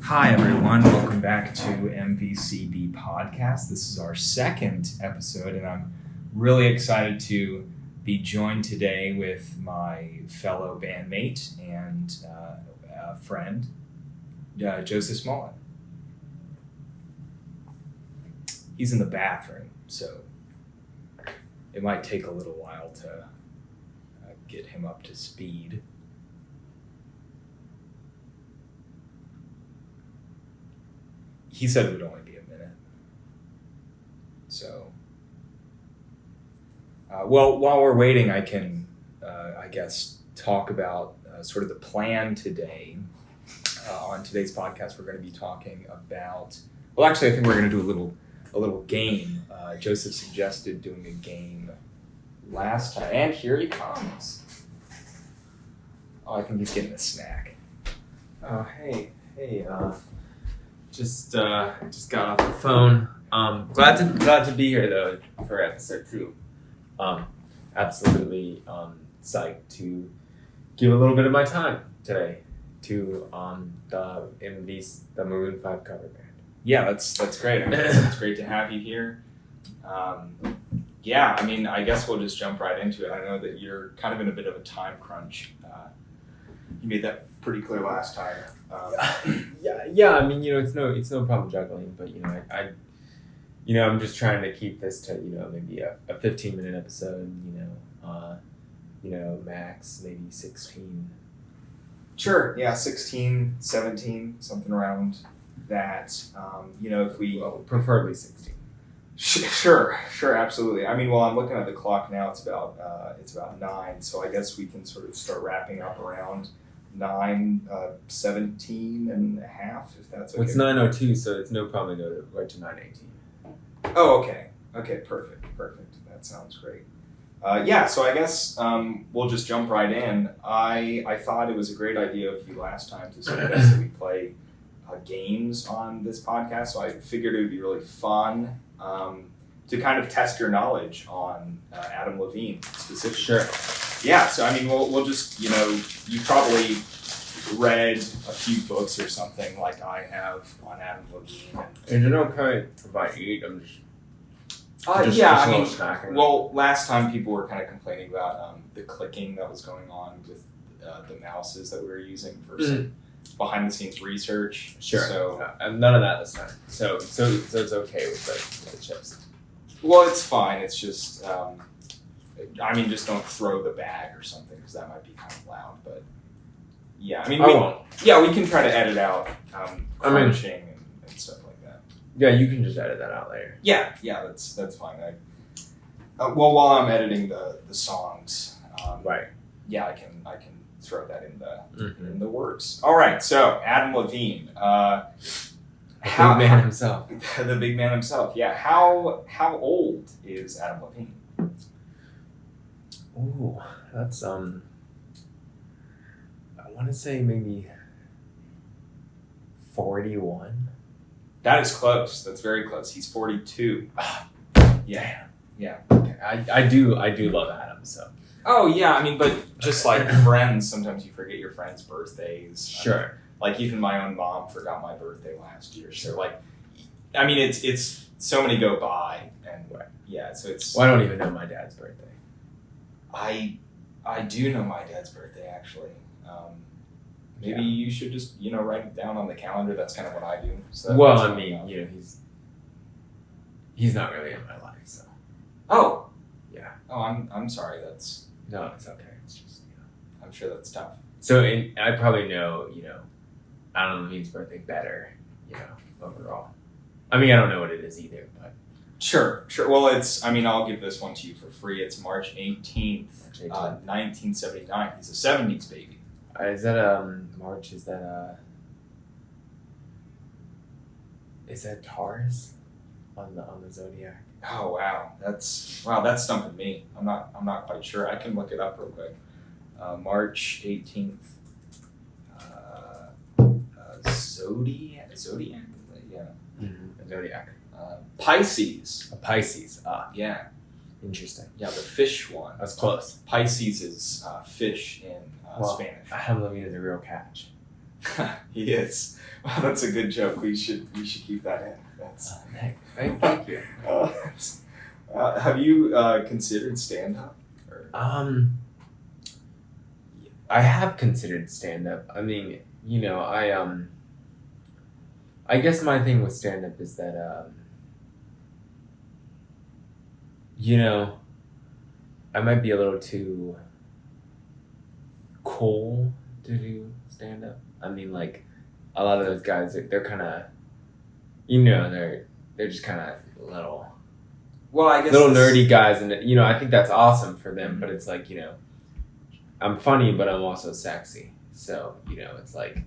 Hi everyone, welcome back to MVCB Podcast. This is our second episode and I'm really excited to be joined today with my fellow bandmate and friend, Joseph Smolin. He's in the bathroom, so it might take a little while to get him up to speed. He said it would only be a minute. So, while we're waiting, I can, I guess, talk about sort of the plan today. On today's podcast, we're going to be talking about. Well, actually, I think we're going to do a little game. Joseph suggested doing a game last time, and here he comes. Oh, I think he's getting a snack. Oh, hey. Just got off the phone. Glad to be here though for episode 2. Absolutely psyched to give a little bit of my time today to the Maroon 5 cover band. Yeah, that's great. I mean, it's great to have you here. Yeah, I mean, I guess we'll just jump right into it. I know that you're kind of in a bit of a time crunch. You made that pretty clear last time. Yeah. I mean, it's no problem juggling, but I'm just trying to keep this to maybe a 15-minute episode. Max maybe 16. Sure. Yeah, 16, 17, something around that. If we preferably 16. Sure, absolutely. I mean, well, I'm looking at the clock now. It's about 9, so I guess we can sort of start wrapping up around 9:17 and a half, if that's okay. Well, it's 9:02, so it's no problem to go right to 9:18. Oh, okay. Okay, perfect. That sounds great. So I guess we'll just jump right in. I thought it was a great idea of you last time to suggest that we play games on this podcast, so I figured it would be really fun to kind of test your knowledge on Adam Levine specifically. Sure. Yeah, so I mean, we'll just, you probably read a few books or something like I have on Adam Levine. And you don't kind of provide eat, I'm just snacking. Well, last time people were kind of complaining about the clicking that was going on with the mouses that we were using for some behind-the-scenes research. Sure. So none of that this time. So it's okay with the chips. Well, it's fine. It's just, just don't throw the bag or something because that might be kind of loud. But yeah, I won't. Yeah, we can try to edit out crunching and stuff like that. Yeah, you can just edit that out later. Yeah, that's fine. While I'm editing the songs, right? Yeah, I can throw that in the works. All right, so Adam Levine, the big man himself. The big man himself. Yeah. How old is Adam Levine? Ooh, that's I want to say maybe 41. That is close. That's very close. He's 42. Yeah. Yeah. Okay. I do love Adam, so. Oh yeah, but just like friends, sometimes you forget your friends' birthdays. Sure. Like even my own mom forgot my birthday last year. So it's so many go by, and yeah, so it's. Well, I don't even know my dad's birthday. I do know my dad's birthday actually. Maybe you should just write it down on the calendar. That's kind of what I do. So he's not really in my life, so. Oh. Yeah. Oh, I'm sorry. No, it's okay. It's just I'm sure that's tough. So I probably know Adam Levine's birthday better, overall. I don't know what it is either, but. Sure. Well, I'll give this one to you for free. It's March 18th, 1979. He's a 70s baby. Is that March? Is that Taurus on the zodiac? Oh wow, that's stumping me. I'm not quite sure. I can look it up real quick. March 18th. Zodiac. Yeah. Mm-hmm. Zodiac. Pisces. A Pisces. Yeah. Interesting. Yeah, the fish one. That's close. Pisces is fish in Spanish. Adam Levine is a real catch. He is. Wow, that's a good joke. We should keep that in. That's. Thank you. Have you considered stand-up? I have considered stand-up. I mean, I guess my thing with stand-up is that, I might be a little too cool to do stand-up. I mean, like, a lot of those guys, they're kind of, they're just kind of little... Well, I guess little nerdy guys, and I think that's awesome for them. But it's like, I'm funny, but I'm also sexy. So it's like,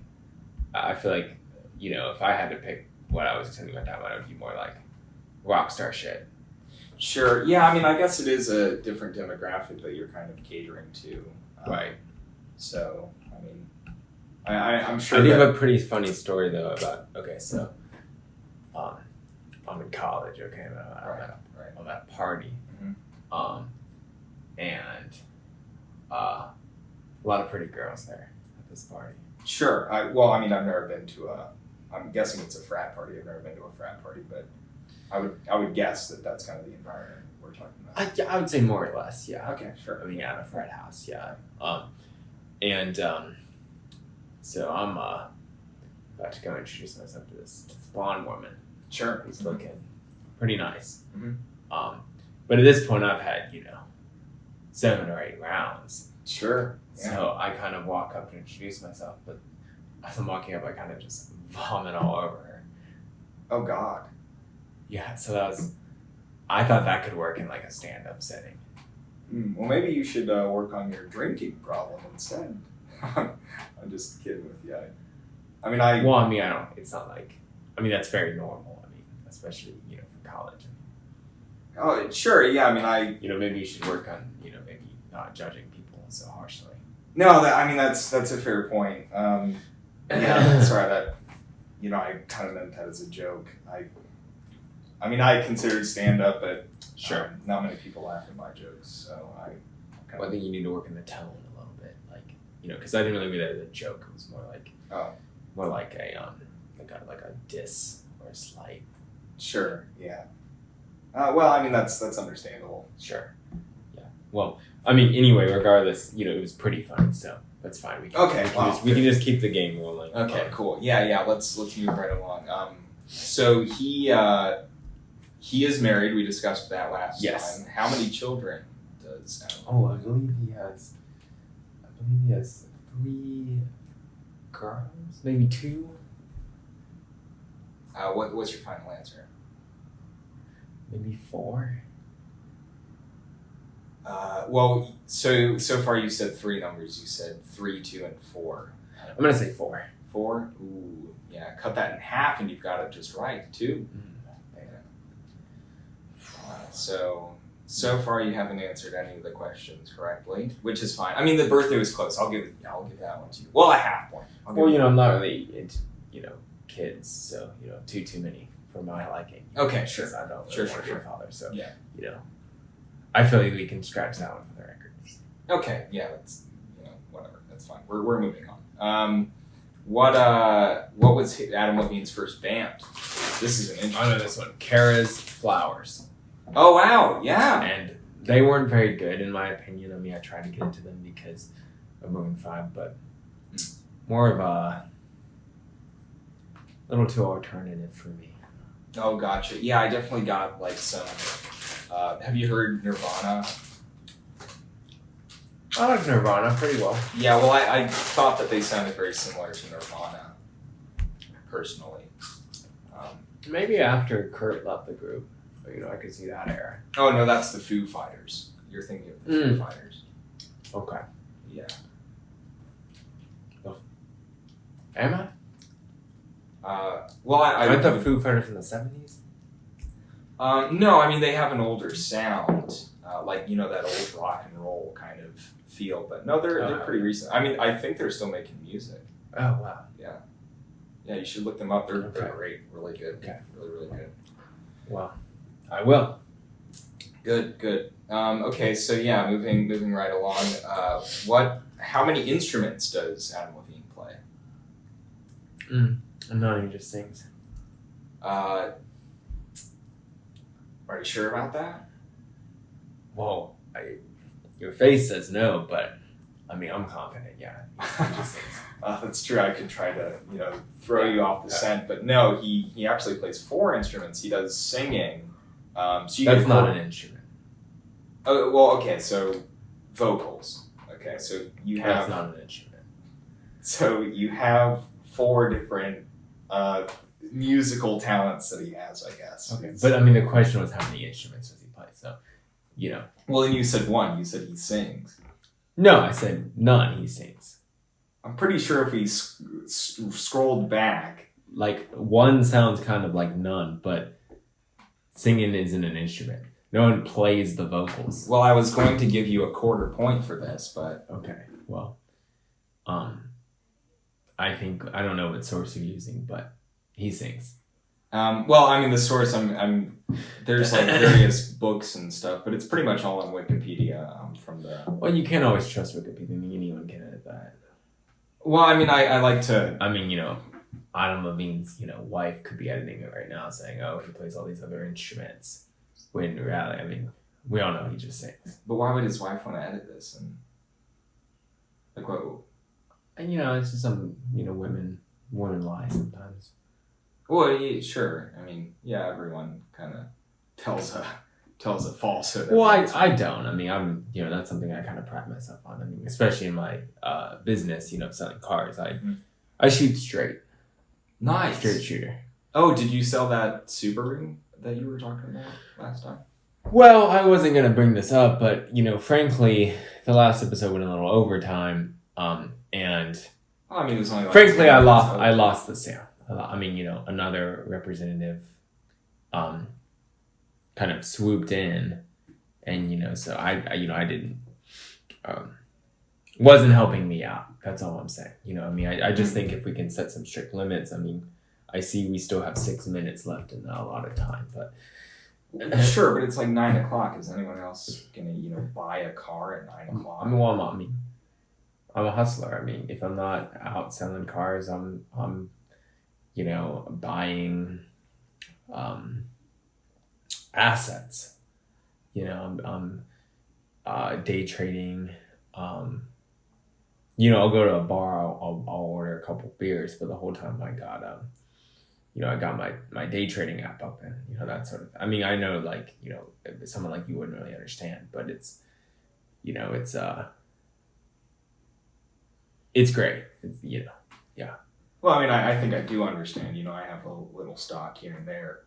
I feel like, if I had to pick what I was spending my time on, it would be more like rock star shit. Sure. Yeah. I mean, I guess it is a different demographic that you're kind of catering to. Right. So, I mean, I'm sure. I do have a pretty funny story though about. Okay, so, I'm in college. Okay, I'm at a party, and a lot of pretty girls there at this party. Sure. I've never been to I'm guessing it's a frat party. I've never been to a frat party, but I would guess that that's kind of the environment we're talking about. I would say more or less, yeah. Okay, sure. I mean, yeah, at a frat house, yeah. So I'm about to go introduce myself to this blonde woman. Sure. Who's looking pretty nice. Mm-hmm. But at this point, I've had 7 or 8 rounds. Sure. Yeah. So I kind of walk up to introduce myself, but as I'm walking up, I kind of just vomit all over her. Oh God. Yeah. So I thought that could work in like a stand-up setting. Well, maybe you should work on your drinking problem instead. I'm just kidding with you. It's not like. I mean, that's very normal. I mean, especially for college. Oh, sure. Yeah. Maybe you should work on maybe not judging people so harshly. No, that's a fair point. Yeah, sorry that. I kind of meant that as a joke. I considered stand-up, but sure, not many people laugh at my jokes, so I think you need to work in the tone a little bit, like because I didn't really mean that as a joke. It was more like a diss or a slight. Sure. Yeah. That's understandable. Sure. Yeah. Well, anyway, regardless, it was pretty fun, so that's fine. We can just keep the game rolling. Okay. Cool. Yeah. Let's move right along. So he is married. We discussed that last time. How many children does Adam? Oh, I believe he has 3 girls, maybe 2. What's your final answer? Maybe 4. So far you said 3 numbers. You said 3, 2, and 4. I'm gonna say 4. 4? Ooh, yeah. Cut that in half, and you've got it just right. 2. So far you haven't answered any of the questions correctly, which is fine. The birthday was close. I'll give that one to you. Well, a half point. I'm not really into kids, so too many for my liking. Okay, sure. I don't really want to be a father, so yeah. I feel like we can scratch that one for the records. Okay, yeah, that's whatever. That's fine. We're moving on. What was Adam Levine's first band? This is an interesting. I know this one. Kara's Flowers. Oh wow, yeah. And they weren't very good in my opinion. I tried to get into them because of Maroon 5, but more of a little too alternative for me. Oh, gotcha. Yeah, I definitely got like some. Have you heard Nirvana? I like Nirvana pretty well. Yeah, well, I thought that they sounded very similar to Nirvana, personally. Maybe after Kurt left the group, I could see that era. Oh no, that's the Foo Fighters. You're thinking of the Foo Fighters. Okay. Yeah. Well, am I? I thought Foo Fighters in the 70s. No, they have an older sound, like that old rock and roll kind of feel. But no, they're pretty recent. I think they're still making music. Oh wow. Yeah, you should look them up. They're great, really good. Okay. Really, really good. Well, I will. Good. Okay, so yeah, moving right along. How many instruments does Adam Levine play? No, he just sings. Are you sure about that? Well, your face says no, but I mean, I'm confident. Yeah, he just sings. That's true. I could try to, throw you off the scent, but no, he actually plays 4 instruments. He does singing. So That's not an instrument. Oh, well, okay, so vocals. Okay, so you have. That's not an instrument. So you have 4 different musical talents that he has, I guess. Okay, but I mean, the question was how many instruments does he play? So, Well, then you said 1. You said he sings. No, I said none. He sings. I'm pretty sure if he scrolled back. Like 1 sounds kind of like none, but singing isn't an instrument. No one plays the vocals. Well, I was going to give you a quarter point for this, but okay. Well, I don't know what source you're using, but he sings. Well, I mean, the source, there's like various books and stuff, but it's pretty much all on Wikipedia from the. Well, you can't always trust Wikipedia. I mean, anyone can edit that. Well, I mean, I like to. I mean, Adam Levine's wife could be editing it right now, saying, "Oh, he plays all these other instruments." When in reality, I mean, we all know he just sings. But why would his wife want to edit this? And like what? And it's just some women lie sometimes. Well, yeah, sure. I mean, yeah, everyone kind of tells a falsehood. Well, I don't. I mean, I'm that's something I kind of pride myself on. I mean, especially in my business, selling cars. I shoot straight. Nice. Straight shooter. Oh, did you sell that Subaru that you were talking about last time? Well, I wasn't gonna bring this up, but frankly, the last episode went a little overtime, and well, I mean, it was only like frankly, I lost the sale. I mean, another representative, kind of swooped in, and so I didn't, wasn't helping me out. That's all I'm saying. I mean, I just think if we can set some strict limits. I mean, I see we still have 6 minutes left and not a lot of time, but. Sure, but it's like 9 o'clock. Is anyone else gonna, buy a car at 9 o'clock? I mean, well, I'm a hustler. I mean, if I'm not out selling cars, I'm buying assets. I'm day trading. I'll go to a bar. I'll order a couple beers, but the whole time I got my day trading app up and that sort of. I mean, I know someone like you wouldn't really understand, but it's great. It's, yeah. Well, I mean, I think I do understand. I have a little stock here and there.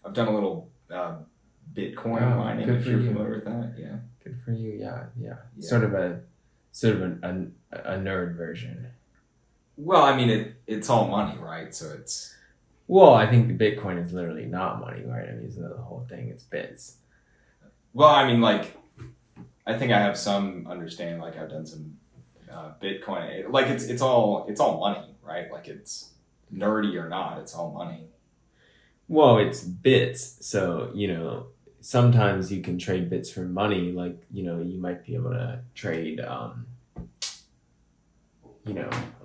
I've done a little Bitcoin mining. If you're familiar with that, yeah. Good for you. Yeah. Sort of a nerd version. Well, I mean, it's all money, right? So it's. Well, I think the Bitcoin is literally not money, right? I mean, it's the whole thing. It's bits. Well, I mean, I think I have some understanding. I've done some Bitcoin. It's all money, right? It's nerdy or not, it's all money. Well, it's bits. So sometimes you can trade bits for money. You might be able to trade.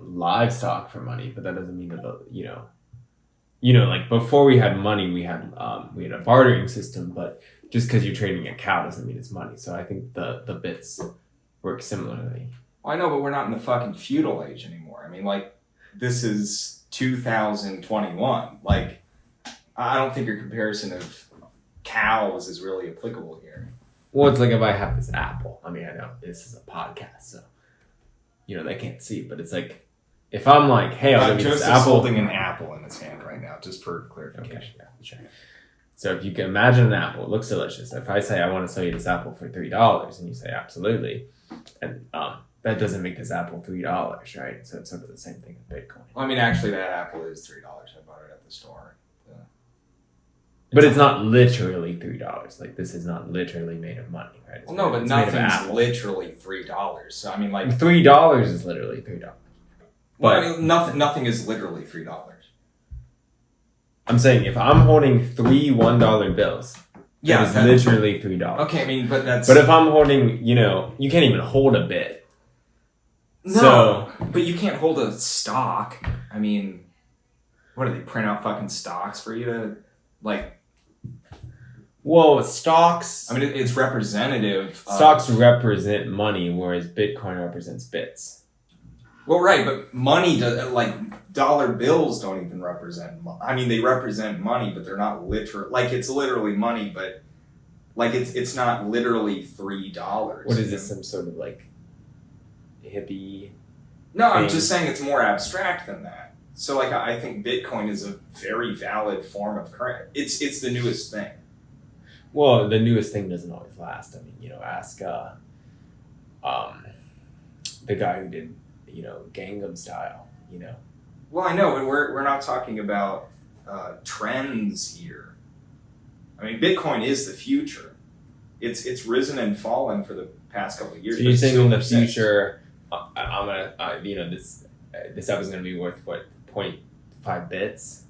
Livestock for money, but that doesn't mean that before we had money, we had a bartering system, but just because you're trading a cow doesn't mean it's money. So I think the bits work similarly. Well, I know, but we're not in the fucking feudal age anymore. I mean, this is 2021. I don't think your comparison of cows is really applicable here. Well, it's like if I have this apple. I mean, I know this is a podcast, so they can't see, but it's like if I'm like, hey, I'll give you this apple. Holding an apple in his hand right now, just for clarification. Okay, yeah, sure. So if you can imagine an apple, it looks delicious. If I say I want to sell you this apple for $3, and you say absolutely, and that doesn't make this apple $3, right? So it's sort of the same thing with Bitcoin. Well, I mean, actually, that apple is $3. I bought it at the store. But it's not literally $3. This is not literally made of money, right? Well, no, but nothing's literally $3. So I mean, $3 is literally $3. But I mean, nothing is literally $3. I'm saying if I'm holding 3 $1 bills, it's literally $3. Okay, I mean, but that's. But if I'm holding, you can't even hold a bit. No, but you can't hold a stock. I mean, what do they print out fucking stocks for you to like? Well, stocks. I mean, it's representative. Stocks represent money, whereas Bitcoin represents bits. Well, right, but money does like dollar bills don't even represent. I mean, they represent money, but they're not literal. Like it's literally money, but like it's not literally $3. What is this? Some sort of like hippie? No, I'm thing? just saying it's more abstract than that. So, like, I think Bitcoin is a very valid form of currency. It's the newest thing. Well, the newest thing doesn't always last. I mean, ask the guy who did, Gangnam Style, Well, I know, but we're not talking about trends here. I mean, Bitcoin is the future. It's risen and fallen for the past couple of years. So you think in the future, I'm gonna, this app is gonna be worth what, 0.5 bits?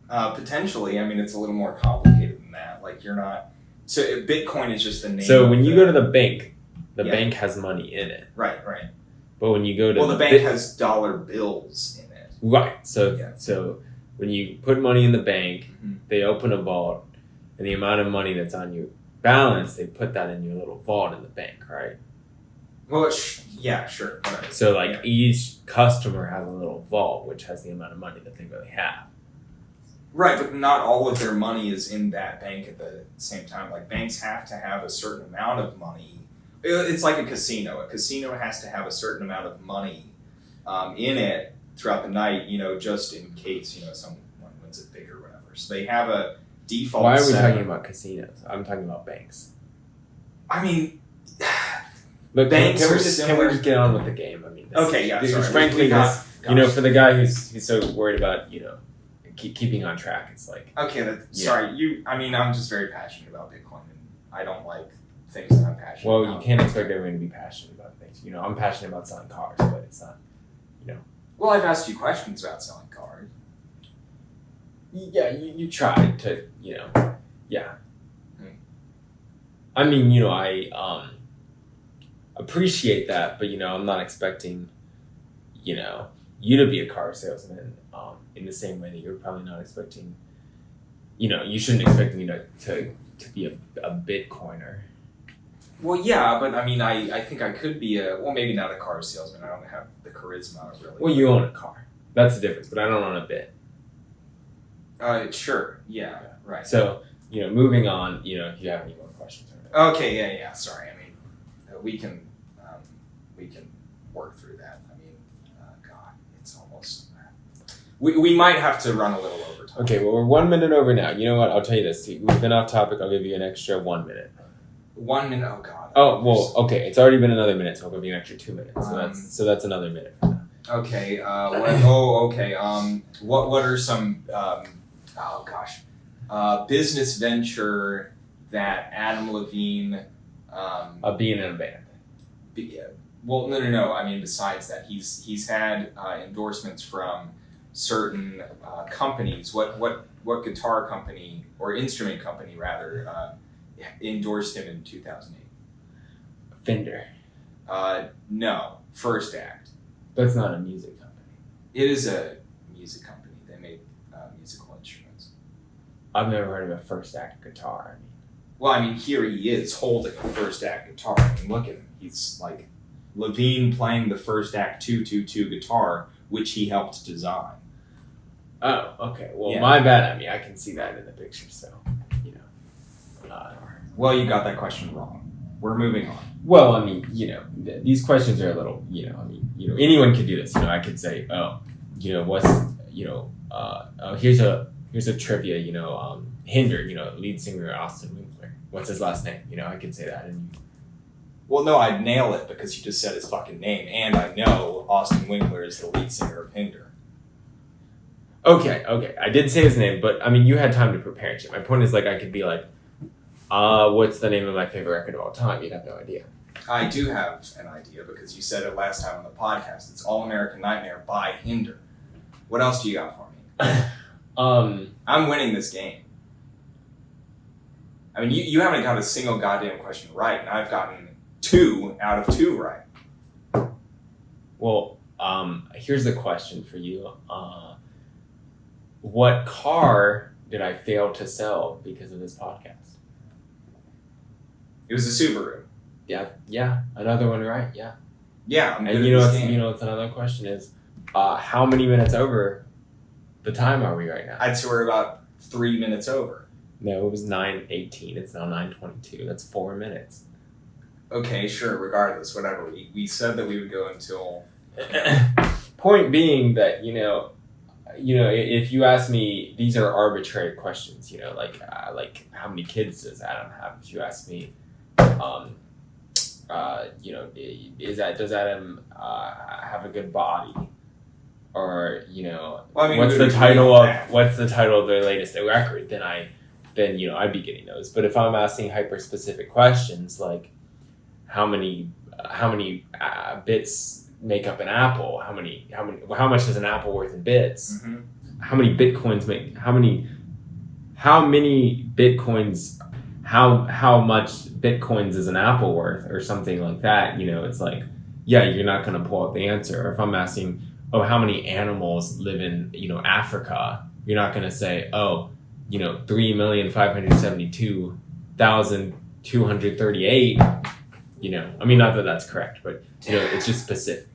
Potentially. I mean, it's a little more complicated than that. Like, you're not. So Bitcoin is just the name. So when you go to the bank, the bank has money in it. Right. But when you go to the bank has dollar bills in it. Right. So when you put money in the bank, they open a vault, and the amount of money that's on your balance, they put that in your little vault in the bank, right? Well, yeah, sure. Whatever. So each customer has a little vault, which has the amount of money that they really have. Right, but not all of their money is in that bank at the same time. Like, banks have to have a certain amount of money. It's like a casino. A casino has to have a certain amount of money in it throughout the night, just in case, someone wins it big or whatever. So they have a default. Why are we talking about casinos? I'm talking about banks. I mean, look, banks can we are just get on with the game? I mean, frankly, for the guy who's so worried about, keeping on track, it's like... Okay, sorry. I'm just very passionate about Bitcoin, and I don't like things that I'm passionate about. Well, you can't expect everyone to be passionate about things. I'm passionate about selling cars, but it's not, Well, I've asked you questions about selling cars. Yeah, you tried to, yeah. I mean, I appreciate that, but, I'm not expecting, you to be a car salesman in the same way that you're probably not expecting, you shouldn't expect me to be a Bitcoiner. Well, yeah, but I mean, I think I could be maybe not a car salesman. I don't have the charisma, really. Well, you own a car. That's the difference, but I don't own a bit. Sure. Yeah, right. So, moving on, if you have any more questions. Okay, yeah, sorry. I mean, we can work through that. I mean, God, it's almost... We might have to run a little over time. Okay, well, we're 1 minute over now. You know what? I'll tell you this. We've been off topic. I'll give you an extra 1 minute. 1 minute? Oh, God. Oh, well, okay. It's already been another minute, so I'll give you an extra 2 minutes. So that's another minute. Okay. Okay. What are some... business venture that Adam Levine... being in a band. Well, no. I mean, besides that, he's had endorsements from certain companies. What guitar company or instrument company rather endorsed him in 2008? Fender. No, First Act. That's not a music company. It is a music company. They make musical instruments. I've never heard of a First Act guitar. Well, I mean, here he is holding a First Act guitar. I mean, look at him. He's like Levine playing the First Act 222 guitar, which he helped design. Oh, okay. Well, my bad. I can see that in the picture, so, Well, you got that question wrong. We're moving on. Well, these questions are a little, anyone could do this. I could say, here's a trivia, Hinder, lead singer Austin Winkler. What's his last name? I could say that. Well, no, I'd nail it because you just said his fucking name, and I know Austin Winkler is the lead singer of Hinder. Okay. I did say his name, but, you had time to prepare and shit. My point is, I could be like, what's the name of my favorite record of all time? You'd have no idea. I do have an idea because you said it last time on the podcast. It's All American Nightmare by Hinder. What else do you got for me? I'm winning this game. I mean, you haven't got a single goddamn question right, and I've gotten 2 out of 2 right. Well, Here's the question for you. What car did I fail to sell because of this podcast? It was a Subaru. Yeah, another one, right? Yeah. Yeah, I'm good And at you know this what's game. what's another question is, how many minutes over the time are we right now? I'd say we're about 3 minutes over. No, it was 9:18. It's now 9:22. That's 4 minutes. Okay, sure. Regardless, whatever. We said that we would go until. Point being that if you ask me, these are arbitrary questions. Like how many kids does Adam have? If you ask me, does Adam have a good body? Or Well, I mean, what's the title of their latest record? Then I'd be getting those. But if I'm asking hyper specific questions like how many bits make up an apple? How much is an apple worth in bits? Mm-hmm. How many bitcoins make? How many bitcoins? How much bitcoins is an apple worth, or something like that? It's like, yeah, you're not going to pull up the answer. Or if I'm asking, how many animals live in Africa? You're not going to say, 3,572,238. Not that that's correct, but it's just specific.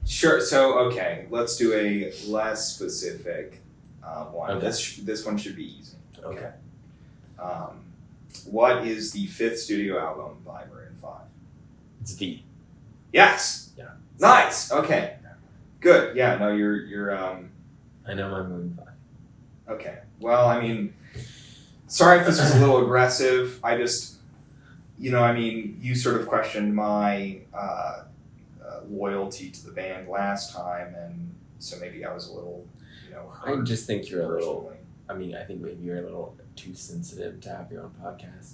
Sure. So, okay, let's do a less specific one. Okay. This one should be easy. Okay. What is the 5th studio album by Maroon 5? It's V. Yes. Yeah. Nice. Okay. Good. Yeah. No, you're. I know my Maroon 5. Okay. Well, sorry if this was a little aggressive. I just, you sort of questioned my loyalty to the band last time, and so maybe I was a little, hurt. I just think you're a little. personally. I think maybe you're a little too sensitive to have your own podcast.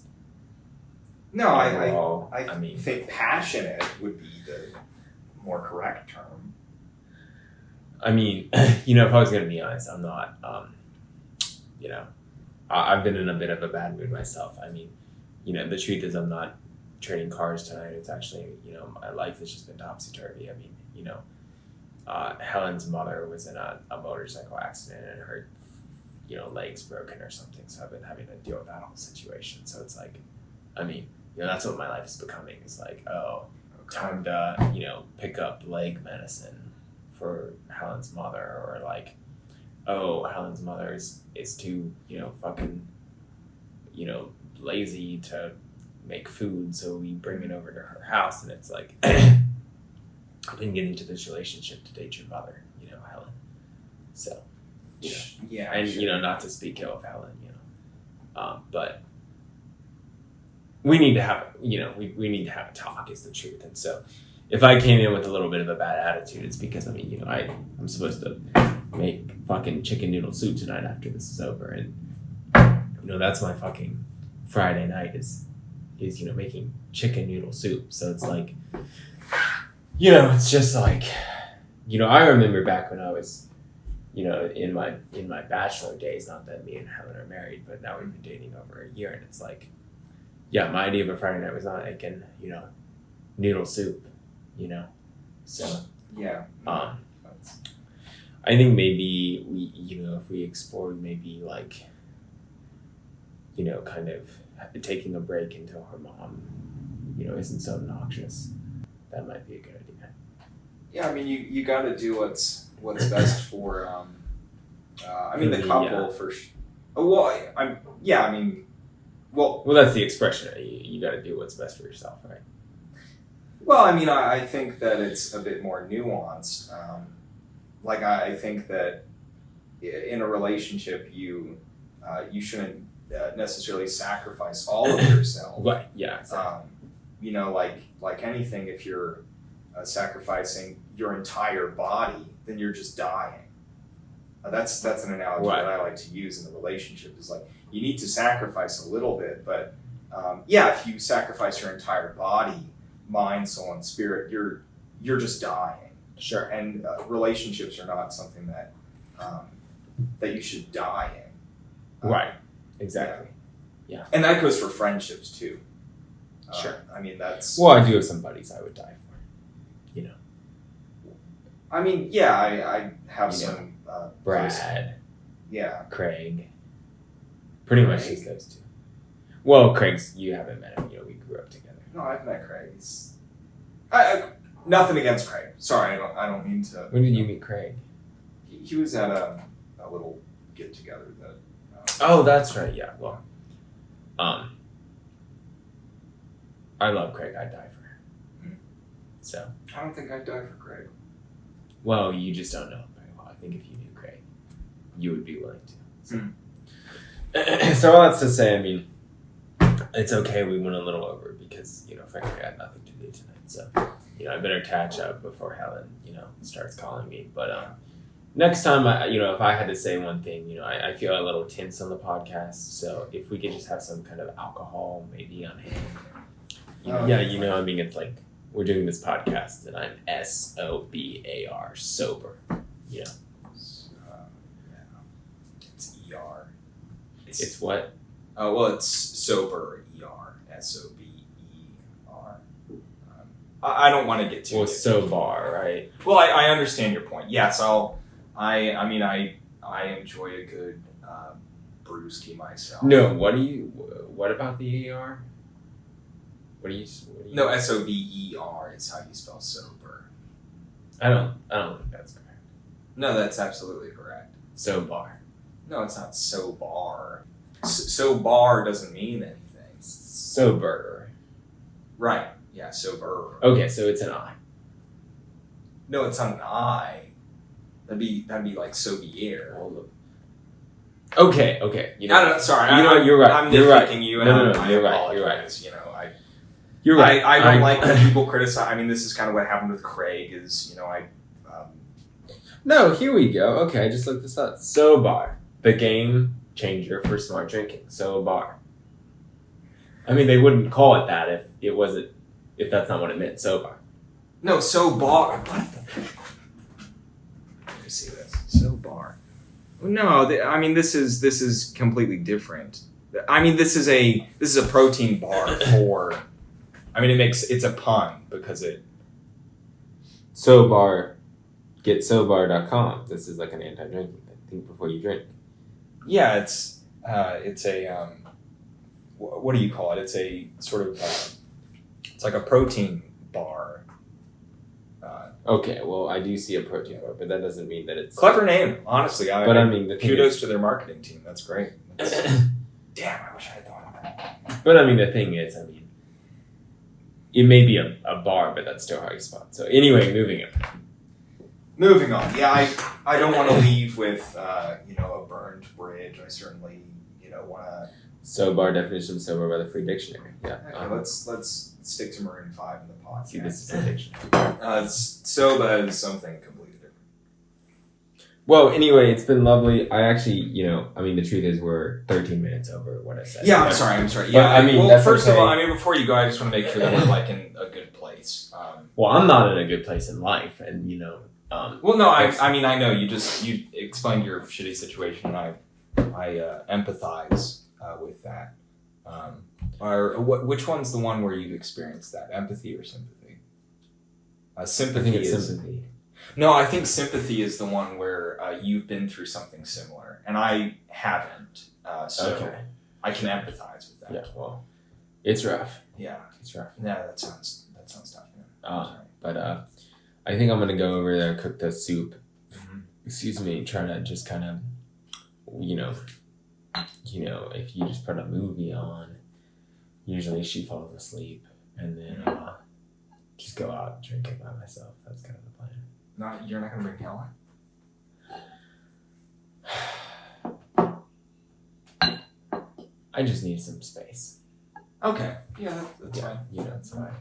No, Overall, I think passionate would be the more correct term. If I was going to be honest, I'm not. I've been in a bit of a bad mood myself. The truth is I'm not trading cars tonight. It's actually, my life has just been topsy-turvy. Helen's mother was in a motorcycle accident and her, legs broken or something. So I've been having to deal with that whole situation. So it's like, that's what my life is becoming. It's like, time to, pick up leg medicine for Helen's mother, or like, Helen's mother is too, fucking, lazy to make food, so we bring it over to her house, and it's like, I've been getting into this relationship to date your mother, Helen. So, Yeah. and sure. not to speak ill of Helen, but we need to have, we need to have a talk, is the truth. And so, if I came in with a little bit of a bad attitude, it's because I'm supposed to make fucking chicken noodle soup tonight after this is over, and that's my fucking Friday night is making chicken noodle soup. So it's like, it's just like, I remember back when I was, in my bachelor days, not that me and Helen are married, but now we've been dating over a year, and it's like, yeah, my idea of a Friday night was not making, noodle soup, so Yeah. I think maybe we, if we explored maybe like, kind of taking a break until her mom, isn't so obnoxious, that might be a good idea. Yeah, you got to do what's best for the couple for. Well, Well, that's the expression. You got to do what's best for yourself, right? Well, I think that it's a bit more nuanced. I think that in a relationship, you shouldn't necessarily sacrifice all of yourself. Right. Yeah. Exactly. Like anything, if you're sacrificing your entire body, then you're just dying. That's an analogy Right. that I like to use in the relationship. Is like you need to sacrifice a little bit, but if you sacrifice your entire body, mind, soul, and spirit, you're just dying. Sure. And relationships are not something that that you should die in. Right. Exactly. Yeah. And that goes for friendships too. Sure. That's. Well, I do have some buddies I would die for. I mean, yeah, I have You some Brad, yeah. Craig. Pretty much just those two. Well, Craig's, you haven't met him. We grew up together. No, I've met Craig. Nothing against Craig. Sorry, I don't mean to. When did you meet Craig? He was at a little get together that. Oh, that's right. Yeah. Well, I love Craig. I'd die for him. So. I don't think I'd die for Craig. Well, you just don't know him very well. I think if you knew Craig, you would be willing to. So, so all that's to say, I mean, it's okay we went a little over because, frankly, I had nothing to do tonight. So, I better catch up before Helen, starts calling me. But next time, if I had to say one thing, I feel a little tense on the podcast. So if we could just have some kind of alcohol maybe on hand. It's like we're doing this podcast and I'm SOBAR, sober. It's ER. It's what? Oh, well, it's sober, ER, SOBER. I don't want to get too. Well, sober, right? Well, I understand your point. Yes, I enjoy a good brewski myself. No, what about the ER? What do you? No, SOBER is how you spell sober. I don't think that's correct. No, that's absolutely correct. Sober. No, it's not sobar. Sobar doesn't mean anything. Sober. Right. Yeah, sober. Okay, so it's an I. No, it's not an I. That'd be like sobier. Okay. I don't know. Sorry, you're right. I'm You're nitpicking right. you, and No, I you're right. apologize. You're right. I don't like when people criticize. I mean, this is kind of what happened with Craig. No, here we go. Okay, I just looked this up. Sobar, the game changer for smart drinking. Sobar. I mean, they wouldn't call it that if that's not what it meant. Sobar. No, sobar. What? Let me see this. Sobar. No, this is completely different. I mean, this is a protein bar for. I mean, it's a pun because it. Sobar, getsobar.com. This is like an anti-drinking thing. Think before you drink. Yeah, it's a what do you call it? It's a sort of it's like a protein bar. Okay, well, I do see a protein bar, but that doesn't mean that it's clever name, honestly. The kudos to their marketing team. That's great. Damn, I wish I had thought of that. But the thing is, it may be a bar, but that's still how you spell it. So anyway, moving on. Yeah, I don't want to leave with a burned bridge. I certainly want to. Sobar definition of sober by the Free Dictionary. Yeah. Okay, let's stick to Maroon 5 in the podcast. See, this is a dictionary. Soba is something completely different. Well, anyway, it's been lovely. I actually, the truth is we're 13 minutes over what I said. Yeah, I'm sorry. Yeah, that's first okay. of all, before you go, I just want to make sure that we're in a good place. Well, I'm not in a good place in life, and well, no, I know you explained your shitty situation, and I empathize with that. Which one's the one where you've experienced that? Empathy or sympathy? Sympathy. I think it's sympathy. No, I think sympathy is the one where you've been through something similar, and I haven't. So okay. I can empathize with that. Yeah, well, it's rough. Yeah, it's rough. Yeah, that sounds tough. Yeah. But I think I'm gonna go over there, cook the soup. Mm-hmm. Excuse me, try to just kind of, if you just put a movie on, usually she falls asleep, and then just go out and drink it by myself. That's kind of the plan. You're not gonna bring Helen? I just need some space. Okay. Yeah, that's fine. It's fine.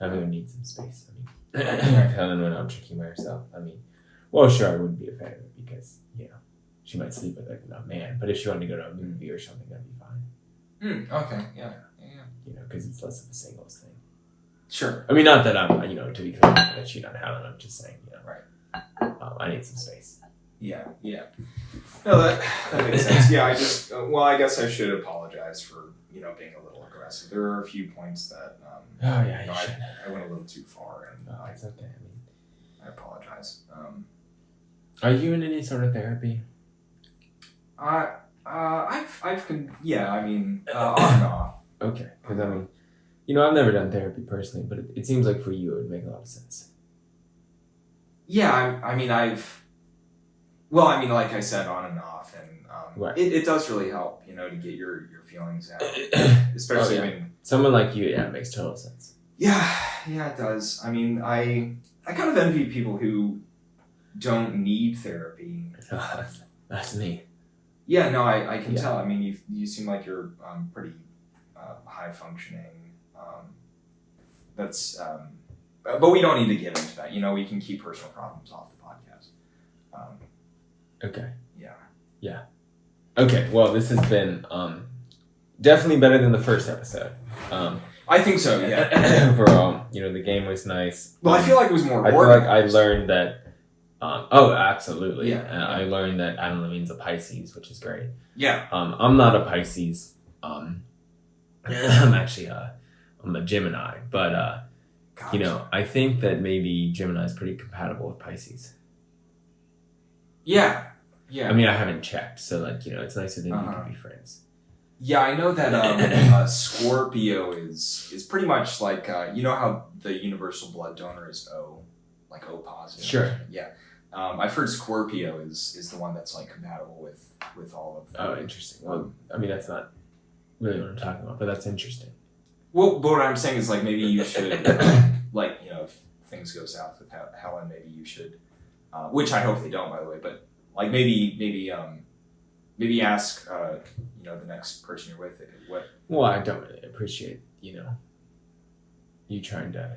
Everyone needs some space. If Helen went out drinking by herself, well, sure, I wouldn't be a fan of it because, she might sleep with a man. But if she wanted to go to a movie or something, that'd be fine. Okay. Yeah. Because it's less of a singles thing. Sure. Not that I'm, to be clear, that cheat on Helen. I'm just saying, right. I need some space. Yeah. No, that makes sense. Yeah, I guess I should apologize for, being a little aggressive. There are a few points that, I went a little too far. And it's okay. apologize. Are you in any sort of therapy? Yeah, I mean, on and off. Okay, because I mean, I've never done therapy personally, but it seems like for you it would make a lot of sense. Yeah, I mean, like I said, on and off, and right. it does really help, to get your feelings out, especially when someone like you, it makes total sense. Yeah, it does. I mean, I kind of envy people who don't need therapy. That's me. Yeah, no, I can tell. I mean, you seem like you're pretty high functioning. But we don't need to get into that. We can keep personal problems off the podcast. Okay. Yeah. Okay. Well, this has been definitely better than the first episode. I think so. Yeah. Overall, the game was nice. Well, I feel like it was more. I feel like I learned that. Absolutely. Yeah. I learned that Adam Levine's a Pisces, which is great. Yeah. I'm not a Pisces. I'm actually I'm a Gemini, but Gotcha. I think that maybe Gemini is pretty compatible with Pisces. Yeah. I mean, I haven't checked, so it's nicer than you can be friends. Yeah, I know that Scorpio is pretty much like how the universal blood donor is O, like O positive. Sure. Yeah. I've heard Scorpio is the one that's like compatible with all of them. Oh, interesting. Well, I mean, that's not really what I'm talking about, but that's interesting. Well, but what I'm saying is like maybe you should if things go south with Helen, maybe you should, which I hope they don't, by the way, but like maybe ask the next person you're with what. Well, I don't really appreciate you trying to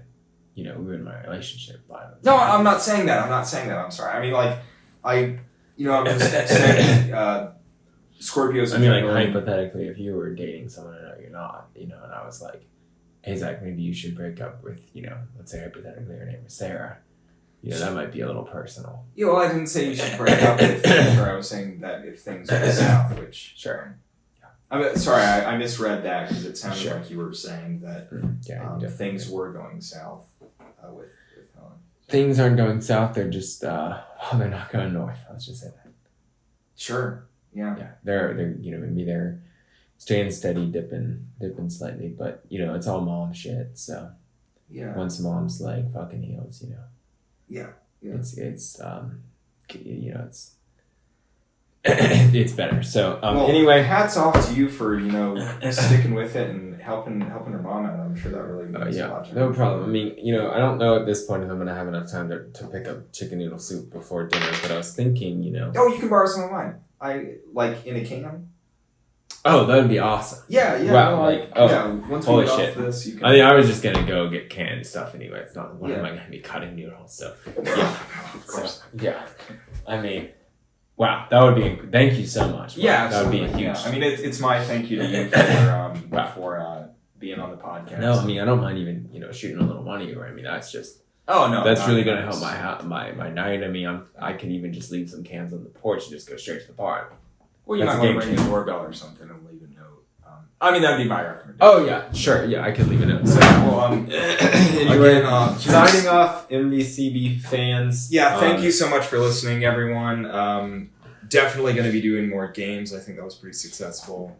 ruin my relationship by. No, I'm not saying that. I'm sorry. I mean, like I'm just saying Scorpios. I mean, like hypothetically, if you were dating someone I know you're not, and I was like, hey Zach, maybe you should break up with let's say hypothetically her name was Sarah. That might be a little personal. Yeah, well, I didn't say you should break up with her. I was saying that if things go south, which... Sure. I'm sorry, I misread that because it sounded like you were saying that things were going south with Helen. Things aren't going south, they're just, they're not going north. Let's just say that. Sure, yeah. Yeah, they're maybe they're staying steady, dipping slightly, but, it's all mom shit, so... Yeah. Once mom's leg fucking heals, Yeah. It's it's better. So anyway, hats off to you for sticking with it and helping her mom out. I'm sure that really means a lot. No problem. I mean, I don't know at this point if I'm gonna have enough time to pick up chicken noodle soup before dinner, but I was thinking, Oh, you can borrow some of mine. I like in a can. Oh, that would be awesome. Yeah. Wow, once holy we get shit. off this, you can. I mean, I was just gonna go get canned stuff anyway. It's not. When am I gonna be cutting noodles? So Of course. I mean, wow, that would be. Thank you so much. Yeah, that would be a absolutely. huge. I mean, it's my thank you to you for being on the podcast. No, I mean, I don't mind even shooting a little money. Or I mean, that's just. Oh no, that's really gonna help my night. I mean, I could even just leave some cans on the porch and just go straight to the bar. Well, you might want to ring the doorbell or something and leave a note. I mean, that'd be my recommendation. Oh yeah, sure. Yeah, I could leave a note. So, anyway, signing off, MVCB fans. Yeah, thank you so much for listening, everyone. Definitely going to be doing more games. I think that was pretty successful.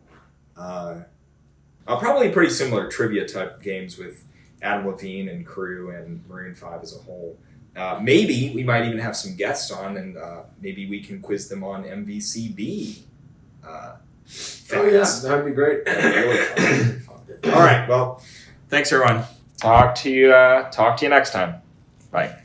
Probably pretty similar trivia type games with Adam Levine and crew and Maroon 5 as a whole. Maybe we might even have some guests on, and maybe we can quiz them on MVCB. Yeah, that'd be great. All right, well, thanks everyone. Talk to you next time. Bye.